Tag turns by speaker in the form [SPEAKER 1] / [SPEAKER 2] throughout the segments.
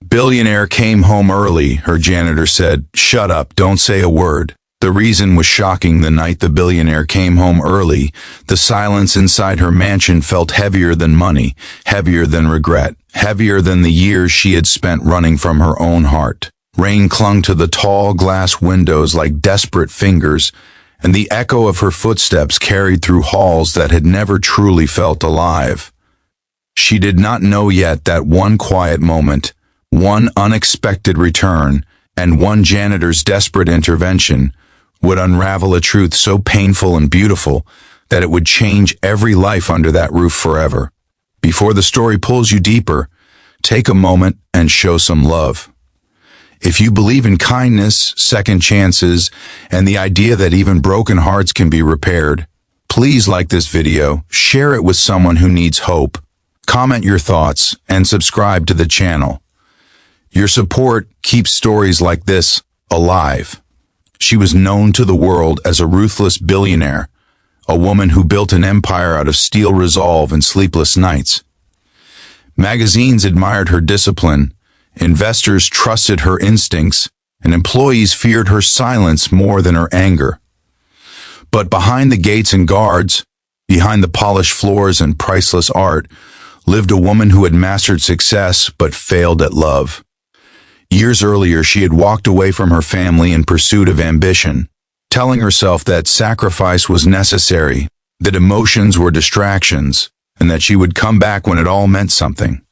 [SPEAKER 1] Billionaire came home early, her janitor said. Shut up, don't say a word. The reason was shocking. The night the billionaire came home early, the silence inside her mansion felt heavier than money, heavier than regret, heavier than the years she had spent running from her own heart. Rain clung to the tall glass windows like desperate fingers, and the echo of her footsteps carried through halls that had never truly felt alive. She did not know yet that one quiet moment, one unexpected return, and one janitor's desperate intervention would unravel a truth so painful and beautiful that it would change every life under that roof forever. Before the story pulls you deeper, take a moment and show some love. If you believe in kindness, second chances, and the idea that even broken hearts can be repaired, please like this video, share it with someone who needs hope, comment your thoughts, and subscribe to the channel. Your support keeps stories like this alive. She was known to the world as a ruthless billionaire, a woman who built an empire out of steel resolve and sleepless nights. Magazines admired her discipline, investors trusted her instincts, and employees feared her silence more than her anger. But behind the gates and guards, behind the polished floors and priceless art, lived a woman who had mastered success but failed at love. Years earlier, she had walked away from her family in pursuit of ambition, telling herself that sacrifice was necessary, that emotions were distractions, and that she would come back when it all meant something.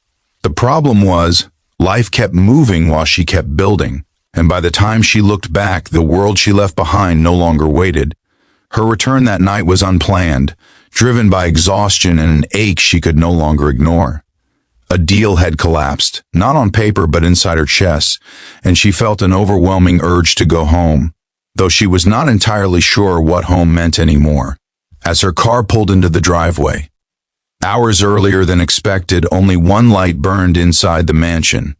[SPEAKER 1] The problem was, life kept moving while she kept building, and by the time she looked back, the world she left behind no longer waited. Her return that night was unplanned, driven by exhaustion and an ache she could no longer ignore. A deal had collapsed, not on paper but inside her chest, and she felt an overwhelming urge to go home, though she was not entirely sure what home meant anymore. As her car pulled into the driveway, hours earlier than expected, only one light burned inside the mansion.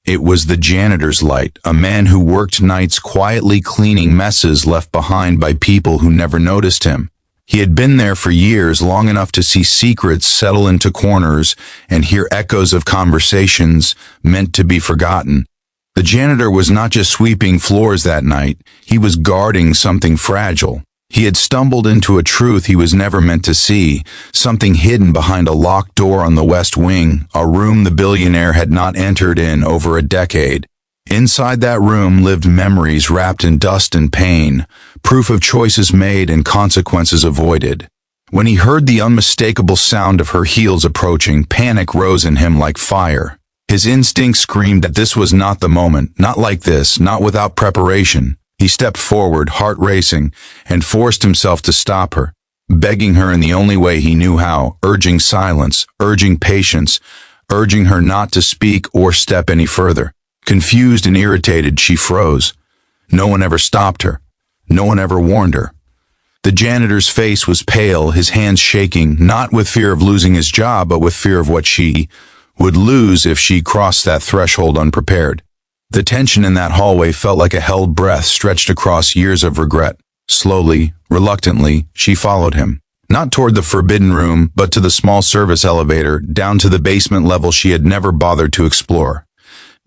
[SPEAKER 1] It was the janitor's light, a man who worked nights quietly cleaning messes left behind by people who never noticed him. He had been there for years, long enough to see secrets settle into corners and hear echoes of conversations meant to be forgotten. The janitor was not just sweeping floors that night, he was guarding something fragile. He had stumbled into a truth he was never meant to see, something hidden behind a locked door on the west wing, a room the billionaire had not entered in over a decade. Inside that room lived memories wrapped in dust and pain, proof of choices made and consequences avoided. When he heard the unmistakable sound of her heels approaching, panic rose in him like fire. His instincts screamed that this was not the moment, not like this, not without preparation. He stepped forward, heart racing, and forced himself to stop her, begging her in the only way he knew how, urging silence, urging patience, urging her not to speak or step any further. Confused and irritated, she froze. No one ever stopped her. No one ever warned her. The janitor's face was pale, his hands shaking, not with fear of losing his job, but with fear of what she would lose if she crossed that threshold unprepared. The tension in that hallway felt like a held breath stretched across years of regret. Slowly, reluctantly, she followed him. Not toward the forbidden room, but to the small service elevator, down to the basement level she had never bothered to explore.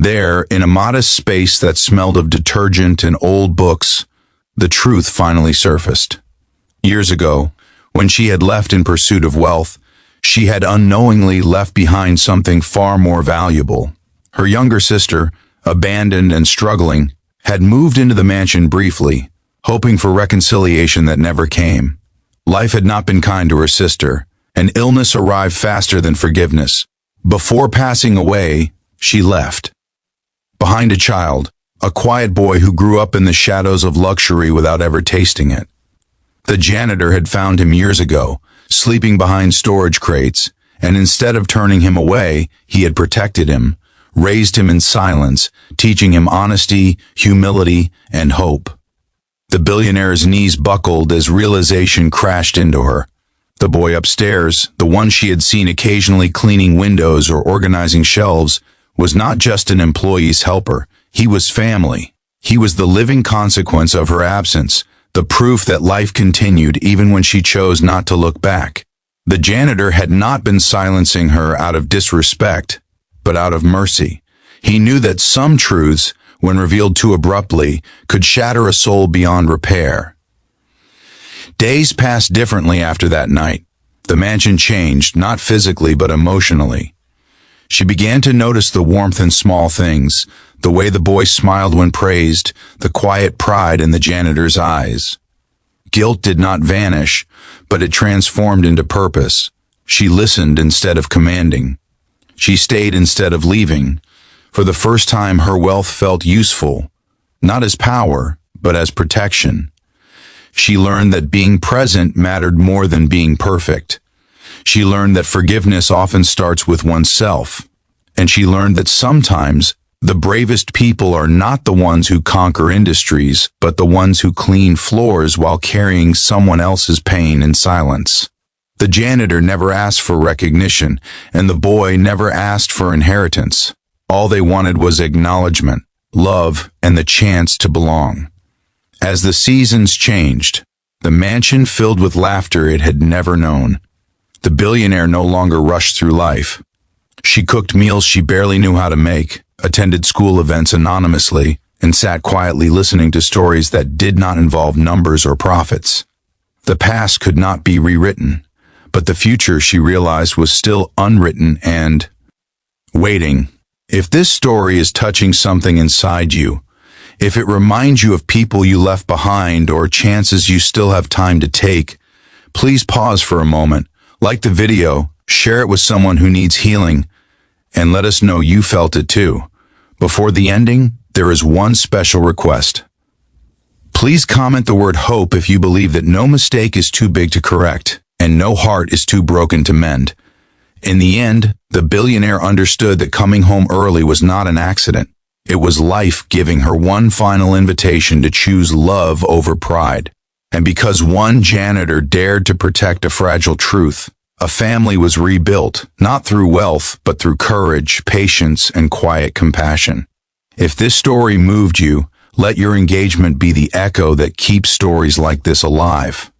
[SPEAKER 1] There, in a modest space that smelled of detergent and old books, the truth finally surfaced. Years ago, when she had left in pursuit of wealth, she had unknowingly left behind something far more valuable. Her younger sister, abandoned and struggling, had moved into the mansion briefly, hoping for reconciliation that never came. Life had not been kind to her sister, and illness arrived faster than forgiveness. Before passing away, she left. Behind a child, a quiet boy who grew up in the shadows of luxury without ever tasting it. The janitor had found him years ago, sleeping behind storage crates, and instead of turning him away, he had protected him, raised him in silence, teaching him honesty, humility, and hope. The billionaire's knees buckled as realization crashed into her. The boy upstairs, the one she had seen occasionally cleaning windows or organizing shelves, was not just an employee's helper. He was family. He was the living consequence of her absence, the proof that life continued even when she chose not to look back. The janitor had not been silencing her out of disrespect, but out of mercy. He knew that some truths, when revealed too abruptly, could shatter a soul beyond repair. Days passed differently after that night. The mansion changed, not physically but emotionally. She began to notice the warmth in small things, the way the boy smiled when praised, the quiet pride in the janitor's eyes. Guilt did not vanish, but it transformed into purpose. She listened instead of commanding. She stayed instead of leaving. For the first time, her wealth felt useful, not as power, but as protection. She learned that being present mattered more than being perfect. She learned that forgiveness often starts with oneself. And she learned that sometimes the bravest people are not the ones who conquer industries, but the ones who clean floors while carrying someone else's pain in silence. The janitor never asked for recognition, and the boy never asked for inheritance. All they wanted was acknowledgement, love, and the chance to belong. As the seasons changed, the mansion filled with laughter it had never known. The billionaire no longer rushed through life. She cooked meals she barely knew how to make, attended school events anonymously, and sat quietly listening to stories that did not involve numbers or profits. The past could not be rewritten, but the future, she realized, was still unwritten and waiting. If this story is touching something inside you, if it reminds you of people you left behind or chances you still have time to take, please pause for a moment, like the video, share it with someone who needs healing, and let us know you felt it too. Before the ending, there is one special request. Please comment the word hope if you believe that no mistake is too big to correct and no heart is too broken to mend. In the end, the billionaire understood that coming home early was not an accident. It was life giving her one final invitation to choose love over pride. And because one janitor dared to protect a fragile truth, a family was rebuilt, not through wealth, but through courage, patience, and quiet compassion. If this story moved you, let your engagement be the echo that keeps stories like this alive.